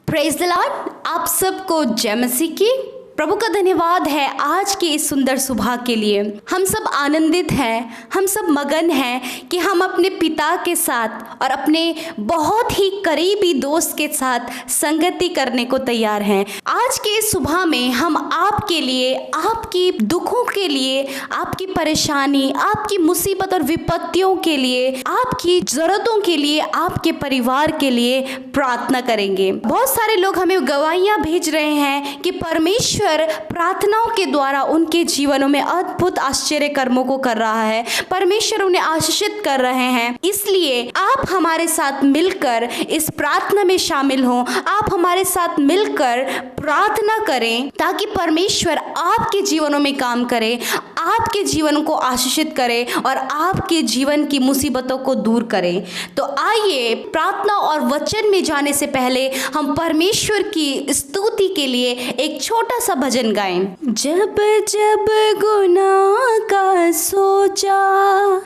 Praise the Lord. आप सबको जय मसीह की। प्रभु का धन्यवाद है आज की इस सुंदर सुबह के लिए। हम सब आनंदित हैं, हम सब मगन हैं कि हम अपने पिता के साथ और अपने बहुत ही करीबी दोस्त के साथ संगति करने को तैयार हैं। आज के इस सुबह में हम आपके लिए, आपकी दुखों के लिए, आपकी परेशानी, आपकी मुसीबत और विपत्तियों के लिए, आपकी जरूरतों के लिए, आपके परिवार के लिए प्रार्थना करेंगे। बहुत सारे लोग हमें गवाहियां भेज रहे हैं कि परमेश्वर प्रार्थनाओं के द्वारा उनके जीवनों में अद्भुत आश्चर्य कर्मों को कर रहा है। परमेश्वर उन्हें आशीषित कर रहे हैं। इसलिए आप हमारे साथ मिलकर इस प्रार्थना में शामिल हों। आप हमारे साथ मिलकर प्रार्थना करें ताकि परमेश्वर आपके जीवनों में काम करे, आपके जीवन को आशीषित करे और आपके जीवन की मुसीबतों को दूर करे। तो आइए प्रार्थना और वचन में जाने से पहले हम परमेश्वर की स्तुति के लिए एक छोटा सा भजन गाएं। जब जब गुनाह का सोचा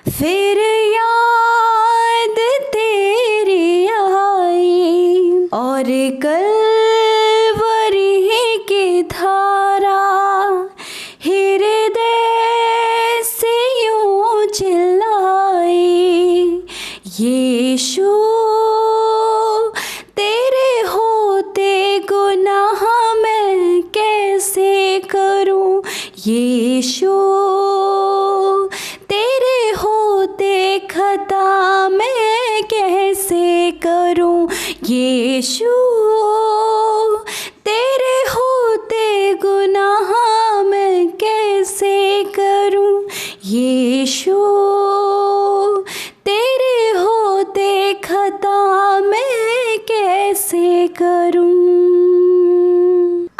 फिर याद तेरी आई और कलवरी की धारा हृदय से यूं चिल्लाई, यीशु तेरे होते गुनाह मैं कैसे करूं, यीशु तेरे होते खता मैं कैसे करूं, यीशु तेरे होते गुनाह मैं कैसे करूं, यीशु तेरे होते खता मैं कैसे करूं।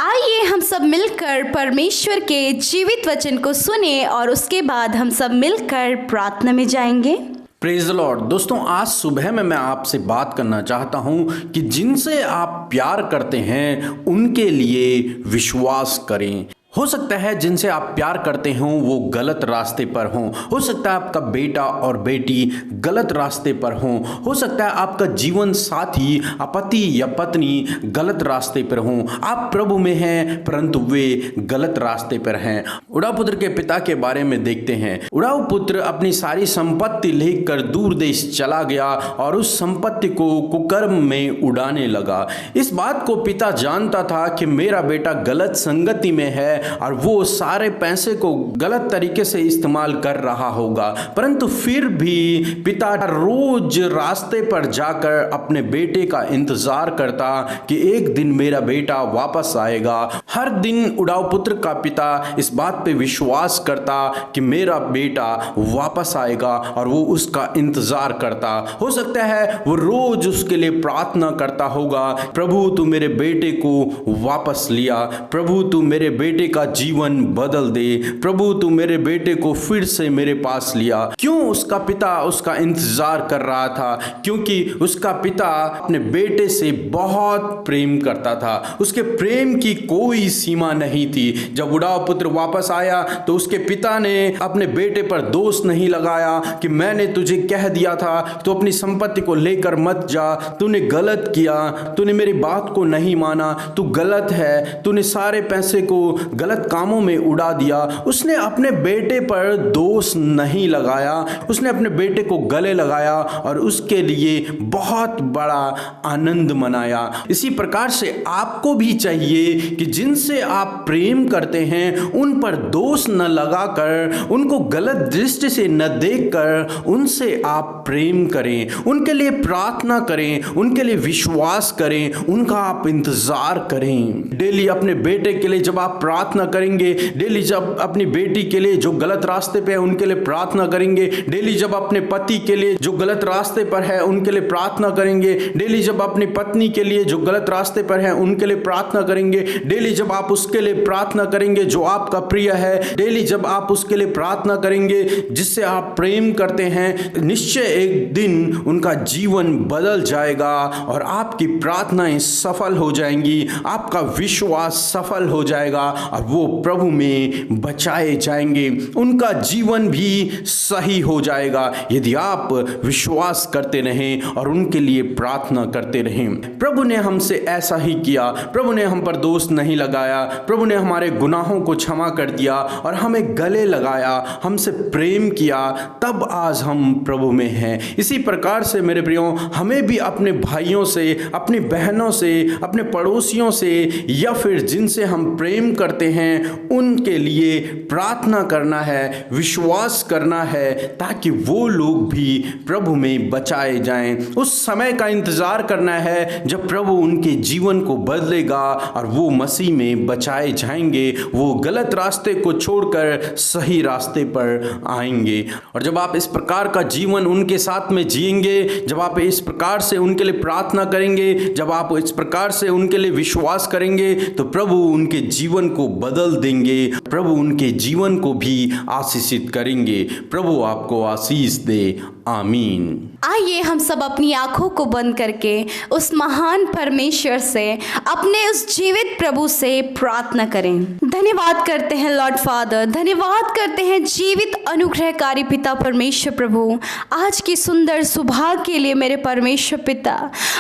आइए हम सब मिलकर परमेश्वर के जीवित वचन को सुने और उसके बाद हम सब मिलकर प्रार्थना में जाएंगे। Praise the Lord. दोस्तों, आज सुबह में मैं आपसे बात करना चाहता हूं कि जिनसे आप प्यार करते हैं उनके लिए विश्वास करें। हो सकता है जिनसे आप प्यार करते हों वो गलत रास्ते पर हों। हो सकता है आपका बेटा और बेटी गलत रास्ते पर हों। हो सकता है आपका जीवन साथी, पति या पत्नी गलत रास्ते पर हों। आप प्रभु में हैं परंतु वे गलत रास्ते पर हैं। उड़ाऊ पुत्र के पिता के बारे में देखते हैं। उड़ाऊ पुत्र अपनी सारी संपत्ति लेकर दूर देश चला गया और उस संपत्ति को कुकर्म में उड़ाने लगा। इस बात को पिता जानता था कि मेरा बेटा गलत संगति में है और वो सारे पैसे को गलत तरीके से इस्तेमाल कर रहा होगा, परंतु फिर भी पिता रोज रास्ते पर जाकर अपने बेटे का इंतजार करता कि एक दिन मेरा बेटा वापस आएगा। हर दिन उड़ाऊ पुत्र का पिता इस बात पे विश्वास करता कि मेरा बेटा वापस आएगा और वो उसका इंतजार करता। हो सकता है वो रोज उसके लिए प्रार्थना करता होगा, प्रभु तू मेरे बेटे को वापस लिया, प्रभु तू मेरे बेटे का जीवन बदल दे, प्रभु तू मेरे बेटे को फिर से मेरे पास लिया। क्यों उसका पिता उसका इंतजार कर रहा था? क्योंकि उसका पिता अपने बेटे से बहुत प्रेम करता था। उसके प्रेम की कोई सीमा नहीं थी। जब उड़ाऊ पुत्र वापस आया तो उसके पिता ने अपने बेटे पर दोष नहीं लगाया कि मैंने तुझे कह दिया था तो अपनी संपत्ति को लेकर मत जा, तूने गलत किया, तूने मेरी बात को नहीं माना, तू गलत है, तूने सारे पैसे को गलत कामों में उड़ा दिया। उसने अपने बेटे पर दोष नहीं लगाया, उसने अपने बेटे को गले लगाया और उसके लिए बहुत बड़ा आनंद मनाया। इसी प्रकार से आपको भी चाहिए कि जिनसे आप प्रेम करते हैं उन पर दोष न लगाकर, उनको गलत दृष्टि से न देखकर उनसे आप प्रेम करें, उनके लिए प्रार्थना करें, उनके लिए विश्वास करें, उनका आप इंतजार करें। डेली अपने बेटे के लिए जब आप प्रार्थना करेंगे, डेली जब अपनी बेटी के लिए जो गलत रास्ते पे है उनके लिए प्रार्थना करेंगे, डेली जब अपने पति के लिए जो गलत रास्ते पर है उनके लिए प्रार्थना करेंगे, डेली जब अपनी पत्नी के लिए जो गलत रास्ते पर है उनके लिए प्रार्थना करेंगे, डेली जब आप उसके लिए प्रार्थना करेंगे जो आपका प्रिय है, डेली जब आप उसके लिए प्रार्थना करेंगे जिससे आप प्रेम करते हैं, निश्चय एक दिन उनका जीवन बदल जाएगा और आपकी प्रार्थनाएं सफल हो जाएंगी, आपका विश्वास सफल हो जाएगा और और वो प्रभु में बचाए जाएंगे, उनका जीवन भी सही हो जाएगा यदि आप विश्वास करते रहें और उनके लिए प्रार्थना करते रहें। प्रभु ने हमसे ऐसा ही किया, प्रभु ने हम पर दोष नहीं लगाया, प्रभु ने हमारे गुनाहों को क्षमा कर दिया और हमें गले लगाया, हमसे प्रेम किया, तब आज हम प्रभु में हैं। इसी प्रकार से मेरे प्रियो, हमें भी अपने भाइयों से, अपनी बहनों से, अपने पड़ोसियों से या फिर जिनसे हम प्रेम करते हैं उनके लिए प्रार्थना करना है, विश्वास करना है, ताकि वो लोग भी प्रभु में बचाए जाएं। उस समय का इंतजार करना है जब प्रभु उनके जीवन को बदलेगा और वो मसीह में बचाए जाएंगे, वो गलत रास्ते को छोड़कर सही रास्ते पर आएंगे। और जब आप इस प्रकार का जीवन उनके साथ में जिएंगे, जब आप इस प्रकार से उनके लिए प्रार्थना करेंगे, जब आप इस प्रकार से उनके लिए विश्वास करेंगे, तो प्रभु उनके जीवन को बदल देंगे, प्रभु उनके जीवन को भी आशीषित करेंगे। प्रभु आपको आशीष दे। आमीन। आइए हम सब अपनी आंखों को बंद करके उस महान परमेश्वर से, अपने उस जीवित प्रभु से प्रार्थना करें। धन्यवाद करते हैं लॉर्ड फादर, धन्यवाद करते हैं जीवित अनुग्रहकारी पिता परमेश्वर प्रभु, आज की सुंदर सुबह के लिए मेरे परमेश्वर पिता।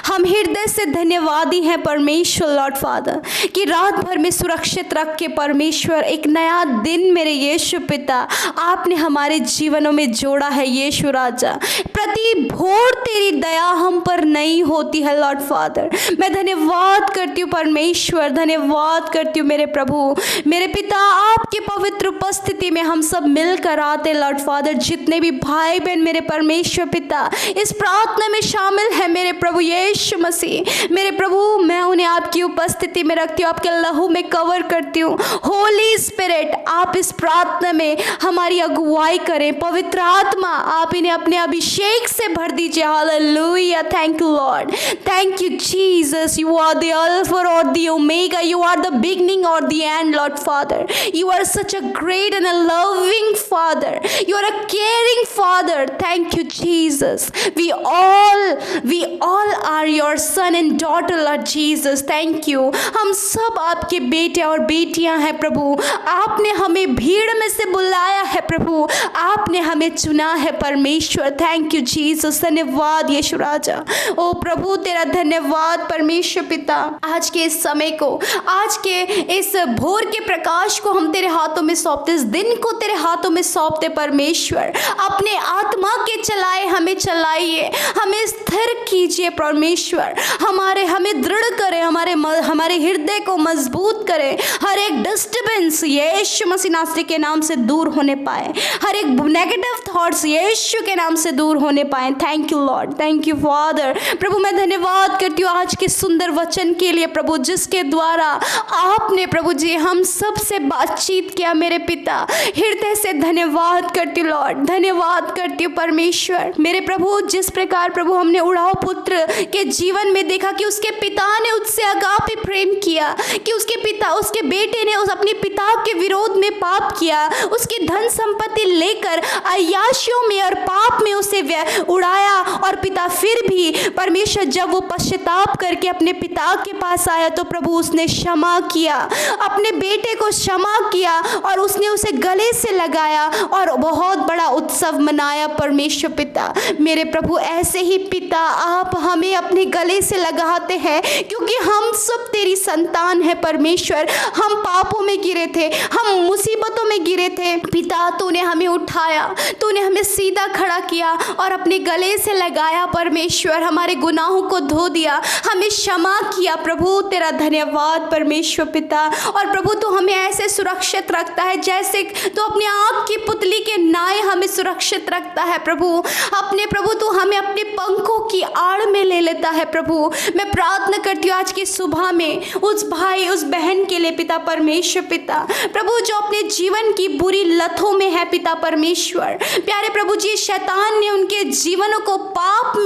हम हृदय से धन्यवादी हैं परमेश्वर लॉर्ड फादर कि रात भर में सुरक्षित रख के परमेश्वर एक नया दिन मेरे यीशु पिता आपने हमारे जीवनों में जोड़ा है। यीशु राजा, प्रति भोर तेरी दया हम पर नहीं होती है लॉर्ड फादर। मैं धन्यवाद करती हूँ परमेश्वर, धन्यवाद करती हूँ मेरे प्रभु, मेरे पिता। आपकी पवित्र उपस्थिति में हम सब मिलकर आते लॉर्ड फादर, जितने भी भाई बहन मेरे परमेश्वर पिता इस प्रार्थना में शामिल है मेरे प्रभु यीशु मसीह, मेरे प्रभु मैं उन्हें आपकी उपस्थिति में रखती हूँ, आपके लहू में कवर करती हूँ। होली स्पिरिट, आप इस प्रार्थना में हमारी अगुवाई करें। पवित्र आत्मा, आप इन्हें अपने अभिषेक से भर दीजिए। Hallelujah. Thank you lord, thank you Jesus. You are the alpha और the omega, you are the beginning और the end lord father. You are such a great and a loving father, you are a caring father. Thank you Jesus. We all are your son and daughter lord Jesus. Thank you. हम सब आपके बेटे और बेटियां हैं प्रभु, आपने हमें भीड़ में से बुलाया है प्रभु, आपने हमें चुना है परमेश्वर। Thank you Jesus. धन्यवाद यीशु राजा। ओ प्रभु तेरा धन्यवाद परमेश्वर पिता। आज के इस समय को, आज के इस भोर के प्रकाश को हम तेरे हाथों में सौंपते, इस दिन को तेरे हाथों में सौंपते परमेश्वर। अपने आत्मा के चलाए हमें चलाइए, हमें स्थिर कीजिए परमेश्वर, हमें दृढ़ करें, हमारे हृदय को मजबूत करें। हर एक डिस्टर्बेंस यीशु मसीह नासरी के नाम से दूर होने पाए, हर एक नेगेटिव थॉट्स यीशु के नाम से दूर होने पाए। Thank you lord, thank you father. प्रभु मैं धन्यवाद करती हूँ आज के सुंदर वचन के लिए प्रभु, जिसके द्वारा आपने प्रभु जी हम सब से बातचीत किया मेरे पिता। हृदय से धन्यवाद करती हूँ लॉर्ड, धन्यवाद करती हूँ परमेश्वर। मेरे प्रभु जिस प्रकार प्रभु हमने उड़ाव पुत्र के जीवन में देखा कि उसके पिता ने उससे अगापे प्रेम किया, कि उसके बेटे ने अपने पिता के विरोध में पाप किया, उसकी धन संपत्ति लेकर अय्याशियों में और पाप में उसे उड़ाया, और पिता फिर भी परमेश्वर जब वो पश्चाताप करके अपने पिता के पास आया तो प्रभु उसने क्षमा किया, अपने बेटे को क्षमा किया और उसने उसे गले से लगाया और बहुत बड़ा उत्सव मनाया परमेश्वर पिता। मेरे प्रभु ऐसे ही पिता आप हमें अपने गले से लगाते हैं, क्योंकि हम सब तेरी संतान है परमेश्वर। हम पापों में गिरे थे, हम मुसीबतों में गिरे थे पिता, तूने हमें उठाया, तूने हमें सीधा खड़ा किया और अपने गले से लगाया परमेश्वर, हमारे गुनाहों को धो दिया, हमें क्षमा किया प्रभु। तेरा धन्यवाद परमेश्वर पिता। और प्रभु तू हमें ऐसे सुरक्षित रखता है जैसे तू अपनी आँख की पुतली के नाए हमें सुरक्षित रखता है प्रभु। अपने प्रभु तू हमें अपने पंखों की आड़ में ले लेता है प्रभु। मैं प्रार्थना करती हूँ आज की सुबह में उस भाई उस बहन के लिए पिता परमेश्वर पिता, प्रभु जो अपने जीवन की बुरी लतों में है पिता परमेश्वर। प्यारे प्रभु जी शैतान ने उनके जीवनों को पाप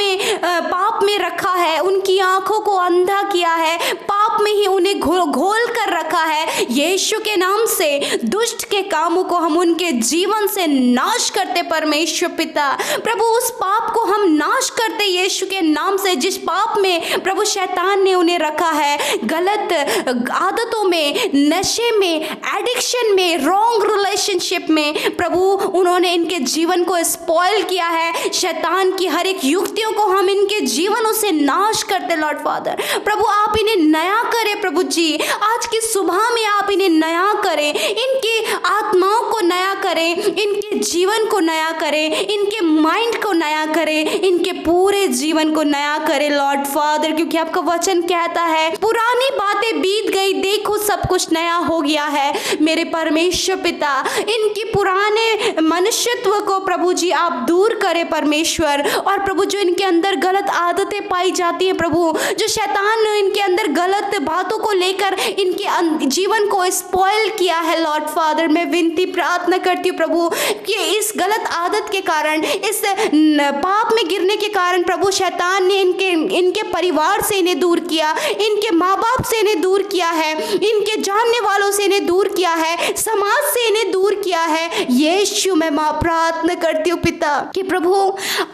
में रखा है, उनकी आंखों को अंधा किया है, पाप पाप में ही उन्हें घोल कर रखा है। यीशु के नाम से दुष्ट के कामों को हम उनके जीवन से नाश करते परमेश्वर पिता। प्रभु उस पाप को हम नाश करते यीशु के नाम से, जिस पाप में प्रभु शैतान ने उन्हें रखा है, गलत आदतों में, नशे में, एडिक्शन में, रॉन्ग रिलेशनशिप में प्रभु उन्होंने इनके जीवन को स्पॉइल किया है। शैतान की हर एक युक्तियों को हम इनके जीवनों से नाश करते लॉर्ड फादर। प्रभु आप इन्हें नया करें प्रभु जी, आज की सुबह में आप इन्हें नया करें, इनकी आत्माओं को नया करें, इनके जीवन को नया करें, इनके माइंड को नया करें, इनके पूरे जीवन को नया करें लॉर्ड फादर, क्योंकि आपका वचन कहता है पुरानी बातें बीत गई, देखो सब कुछ नया हो गया है। मेरे परमेश्वर पिता, इनकी पुराने मनुष्यत्व को प्रभु जी आप दूर करें परमेश्वर, और प्रभु जो इनके अंदर गलत आदतें पाई जाती हैं प्रभु, जो शैतान ने इनके अंदर गलत बातों को लेकर इनके जीवन को स्पॉइल किया है लॉर्ड फादर, मैं विनती प्रार्थना करती हूँ प्रभु कि इस गलत आदत के कारण, इस पाप में गिरने के कारण प्रभु शैतान ने इनके परिवार से इन्हें दूर किया, इनके माँ बाप से इन्हें दूर किया है, इनके जानने वालों से इन्हें दूर किया है, समाज से इन्हें दूर किया है। यीशु मैं माँ प्रार्थना करती हूँ पिता कि प्रभु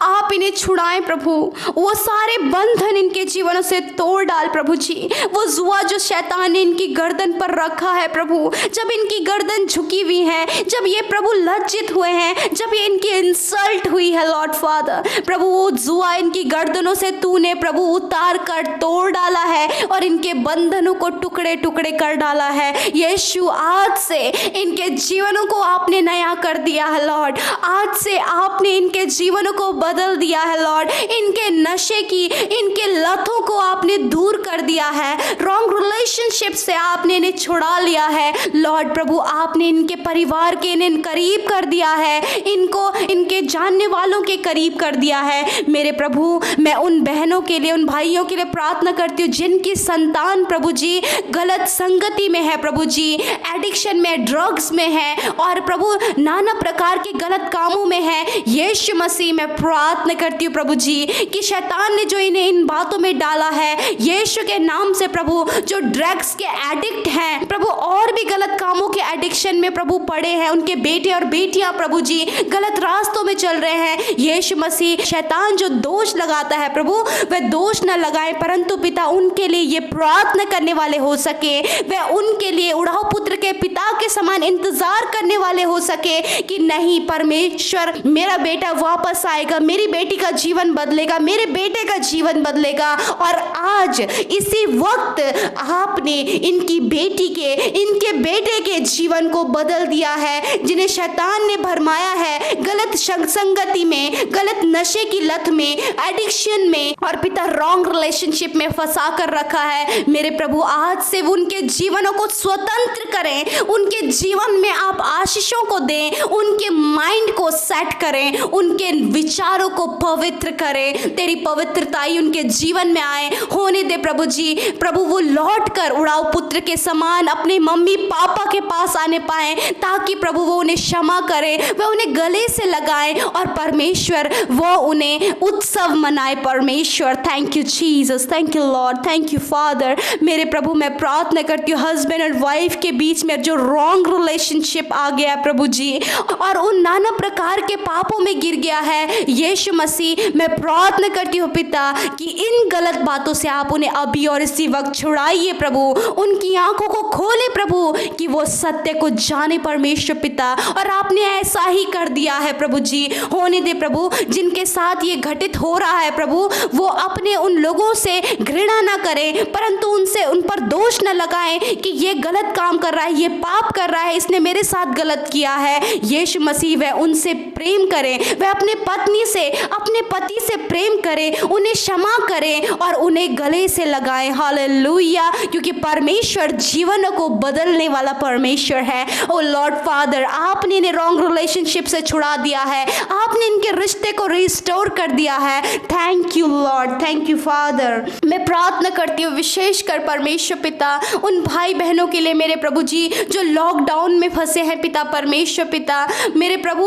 आप इन्हें छुड़ाएं प्रभु, वो सारे बंधन इनके जीवनों से तोड़ डाल प्रभु जी। वो जुआ जो शैतान ने इनकी गर्दन पर रखा है प्रभु, जब इनकी गर्दन झुकी हुई है, जब ये प्रभु लज्जित हुए हैं, जब ये इनकी इंसल्ट हुई है लॉर्ड फादर, प्रभु वो जुआ इनकी गर्दनों से तूने प्रभु उतार कर तोड़ डाला है और इनके बंधनों को टुकड़े टुकड़े कर डाला है। यीशु आज से इनके जीवनों को आपने नया कर दिया है लॉर्ड, आज से आपने इनके जीवनों को बदल दिया है लॉर्ड, इनके नशे की, इनके लतों को आपने दूर कर दिया है, रॉन्ग रिलेशनशिप से आपने इन्हें छुड़ा लिया है लॉर्ड। प्रभु आपने इनके परिवार के इन्हें करीब कर दिया है, इनको इनके जानने वालों के करीब कर दिया है। मेरे प्रभु मैं उन बहनों के लिए, उन भाइयों के लिए प्रार्थना करती हूँ जिनकी संतान प्रभु जी गलत संगति में है प्रभु जी, एडिक्शन में, ड्रग्स में है और प्रभु नाना प्रकार के गलत कामों में है। यीशु मसीह मैं प्रार्थना करती हूँ प्रभु जी कि शैतान ने जो इन्हें इन बातों में डाला है, यीशु के नाम से प्रभु जो ड्रग्स के एडिक्ट हैं प्रभु, और भी गलत कामों के एडिक्शन में प्रभु पड़े हैं, उनके बेटे और बेटियां प्रभु जी गलत रास्तों में चल रहे हैं, यीशु मसीह शैतान जो दोष लगाता है प्रभु वह दोष न लगाए, परंतु पिता उनके लिए ये प्रार्थना करने वाले हो सके, वह उनके लिए उड़ाऊ पुत्र के पिता के समान इंतजार करने वाले हो सके कि नहीं परमेश्वर मेरा बेटा वापस आएगा, मेरी बेटी का जीवन बदलेगा, मेरे बेटे का जीवन बदलेगा। और आज इसी वक्त आपने इनकी बेटी के, इनके बेटे के जीवन को बदल दिया है, जिन्हें शैतान ने भरमाया है गलत संगति में, गलत नशे की लत में, एडिक्शन में और पिता रॉन्ग रिलेशनशिप में फंसा कर रखा है। मेरे प्रभु आज से उनके जीवनों को स्वतंत्र करें, उनके जीवन में आप आशीषों को दें, उनके माइंड को सेट करें, उनके विचारों को पवित्र करें, तेरी पवित्रताई उनके जीवन में आए होने दे प्रभु जी। प्रभु वो लौट कर उड़ाऊ पुत्र के समान अपने मम्मी पापा के पास आने पाए, ताकि प्रभु वो उन्हें क्षमा करे, वह उन्हें गले से लगाए और परमेश्वर वो उन्हें उत्सव मनाए परमेश्वर। Thank you Jesus, thank you lord, thank you father. मेरे प्रभु मैं प्रार्थना करती हूँ हस्बैंड और वाइफ के बीच में जो रॉन्ग रिलेशनशिप आ गया प्रभु जी और उन नाना प्रकार के पापों में गिर गया है, यीशु मसीह मैं प्रार्थना करती हूँ पिता कि इन गलत बातों से आप उन्हें अभी और इसी वक्त छुड़ाइए प्रभु, उनकी आंखों को खोले प्रभु कि वो सत्य को जाने परमेश्वर पिता। और आपने ऐसा ही कर दिया है प्रभु जी, होने दे प्रभु जिनके साथ ये घटित हो रहा है प्रभु, वो अपने उन लोगों से घृणा ना करें, परंतु उन पर दोष न लगाएं कि ये गलत काम कर रहा है, ये पाप कर रहा है, इसने मेरे साथ गलत किया है। यीशु मसीह वह उनसे प्रेम करें, वह अपने पत्नी से, अपने पति से प्रेम करें, उन्हें क्षमा करें और उन्हें गले से लगाएं। हालेलुया, क्योंकि परमेश्वर जीवन को बदलने वाला परमेश्वर है। ओ लॉर्ड फादर, आपने इन्हें रॉन्ग रिलेशनशिप से छुड़ा दिया है, आपने इनके रिश्ते को रिस्टोर कर दिया है। Thank you lord, thank you father. मैं प्रार्थना करती हूँ विशेषकर परमेश्वर पिता उन भाई बहनों के लिए मेरे प्रभु जी जो लॉकडाउन में फंसे हैं पिता परमेश्वर पिता मेरे प्रभु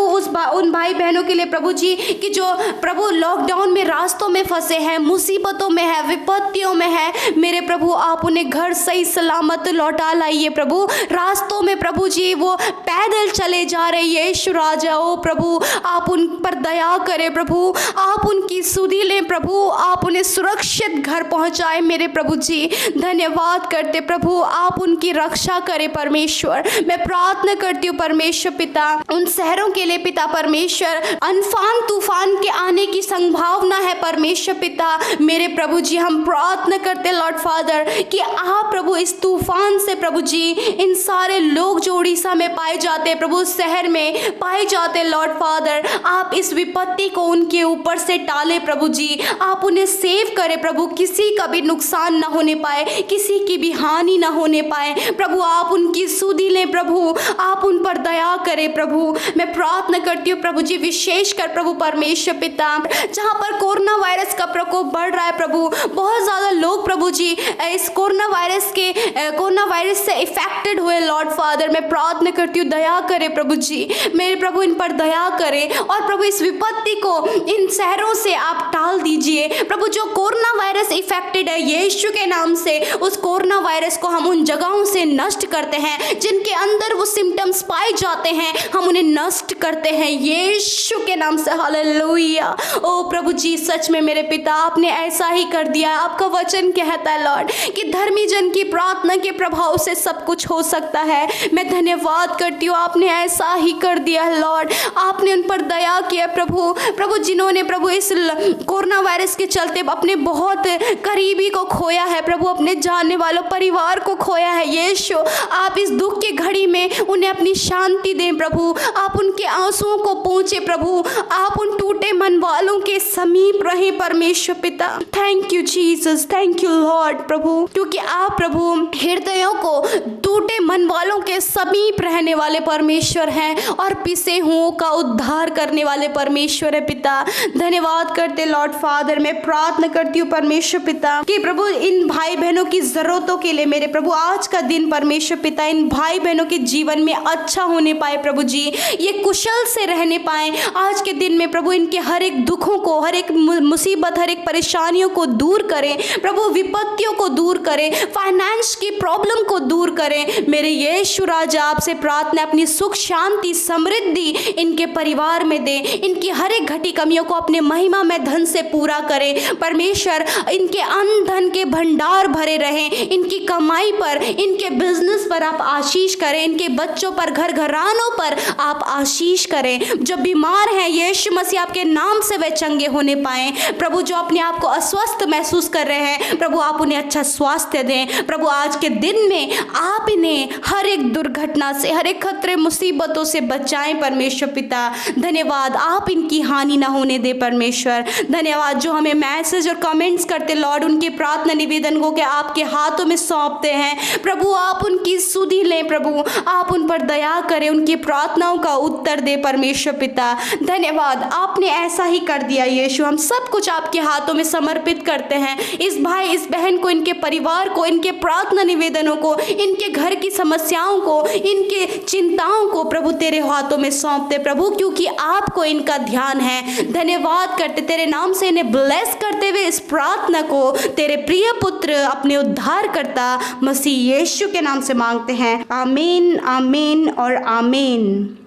उन भाई बहनों के लिए प्रभु जी कि जो प्रभु लॉकडाउन में रास्तों में फंसे हैं, मुसीबतों में है, विपत्तियों में है, मेरे प्रभु आप उन्हें घर सही सलामत लौटा लाइए प्रभु। रास्तों में प्रभु जी वो पैदल चले जा रहे यीशु राजा, ओ प्रभु आप उन पर दया करें प्रभु, आप उनकी सुधि लें प्रभु, आप उन्हें सुरक्षित घर पहुंचाए मेरे प्रभु जी। धन्यवाद करते प्रभु, आप उनकी रक्षा करें परमेश्वर। मैं प्रार्थना करती हूँ परमेश्वर पिता उन शहरों के लिए पिता परमेश्वर, अनफान तूफान के आने की संभावना है परमेश्वर पिता मेरे प्रभु जी। हम प्रार्थना करते लॉर्ड फादर कि आप प्रभु इस तूफान से प्रभु जी इन सारे लोग जो उड़ीसा में पाए जाते हैं प्रभु, शहर में पाए जाते लॉर्ड फादर, आप इस विपत्ति को उनके ऊपर से टाले प्रभु जी, आप उन्हें सेव करें प्रभु, किसी का भी नुकसान ना होने पाए, किसी की भी हानि ना होने पाए प्रभु, आप उनकी सुधि लें प्रभु, आप उन पर दया करें प्रभु। मैं प्रार्थना करती हूँ प्रभु जी विशेषकर प्रभु परमेश्वर पिता जहाँ पर कोरोना वायरस का प्रकोप बढ़ रहा है प्रभु, बहुत ज़्यादा लोग प्रभु जी इस कोरोना वायरस से इफेक्टेड हुए लॉर्ड फादर, मैं प्रार्थना करती हूँ दया करें प्रभु जी, मेरे प्रभु इन पर दया करें और प्रभु इस विपत्ति को इन शहरों से आप टाल दीजिए प्रभु। जो कोरोना वायरस इफेक्टेड है यीशु के नाम से उस कोरोना वायरस को हम उन जगहों से नष्ट करते हैं जिनके अंदर वो सिम्टम्स पाए जाते हैं, हम उन्हें नष्ट करते हैं यीशु के नाम से। हालेलुया। ओ प्रभु जी सच में मेरे पिता आपने ऐसा ही कर दिया, आपका वचन कहता है लॉर्ड कि धर्मी जन की प्रार्थना के प्रभाव से सब कुछ हो सकता है। मैं धन्यवाद करती हूँ, आपने ऐसा ही कर दिया है लॉर्ड, आपने उन पर दया किया प्रभु जिन्होंने प्रभु इस कोरोना वायरस के चलते अपने बहुत करीबी को खोया है प्रभु, अपने जानने वालों परिवार को खोया है यीशु, आप इस दुख की घड़ी में उन्हें अपनी शांति दें प्रभु, आप उनके आंसुओं को पहुंचे प्रभु, आप उन टूटे मन वालों के समीप रहें परमेश्वर पिता। Thank you Jesus, thank you lord प्रभु, क्योंकि आप प्रभु हृदयों को टूटे मन वालों के समीप रहने वाले परमेश्वर हैं और पिसे हुओं का उद्धार करने वाले परमेश्वर है पिता। धन्यवाद करते लॉर्ड फादर, मैं प्रार्थना करती हूँ परमेश्वर पिता कि प्रभु इन भाई बहनों की जरूरतों के लिए मेरे प्रभु आज का दिन परमेश्वर पिता इन भाई बहनों के जीवन में अच्छा होने पाए प्रभु जी, ये कुशल से रहने पाए आज के दिन में प्रभु, इनके हर एक दुखों को, हर एक मुसीबत, हर एक परेशानियों को दूर करें प्रभु, विपत्तियों को दूर करें, फाइनेंस की प्रॉब्लम को दूर करें मेरे यीशु राजा। आपसे प्रार्थना अपनी सुख शांति समृद्धि इनके परिवार में दें, इनकी हर एक घटी कमियों को अपने महिमा में धन से पूरा करें परमेश्वर, इनके अन्न धन के भंडार भरे रहें, इनकी कमाई पर, इनके बिजनेस पर आप आशीष करें, इनके बच्चों पर, घर घरानों पर आप आशीष करें। जो बीमार हैं यीशु मसीह आपके नाम से वे चंगे होने पाएं प्रभु, जो अपने आप को अस्वस्थ महसूस कर रहे हैं प्रभु आप उन्हें अच्छा स्वास्थ्य दें प्रभु। आज के दिन में आप इन्हें हर एक दुर्घटना से, हर एक खतरे मुसीबतों से बचाएं परमेश्वर पिता। धन्यवाद, आप इनकी हानि ना होने दे परमेश्वर। धन्यवाद जो हमें मैसेज और कमेंट्स करते लॉर्ड, उनके प्रार्थना निवेदन को के आपके हाथों में सौंपते हैं प्रभु, आप उनकी सुधि लें प्रभु, आप उन पर दया करें, उनकी प्रार्थनाओं का उत्तर दे परमेश्वर पिता। धन्यवाद, आपने ऐसा ही कर दिया यीशु, हम सब कुछ आपके हाथों में समर्पित करते हैं, इस भाई इस बहन को, इनके परिवार को, इनके प्रार्थना निवेदनों को, इनके घर की समस्याओं को, इनके चिंताओं को प्रभु तेरे हाथों में सौंपते प्रभु, क्योंकि आपको इनका ध्यान है। धन्यवाद करते, तेरे नाम से इन्हें ब्लेस करते हुए इस प्रार्थना को तेरे प्रिय पुत्र अपने उद्धार करता मसीह यीशु के नाम से मांगते हैं, आमीन आमीन और आमीन।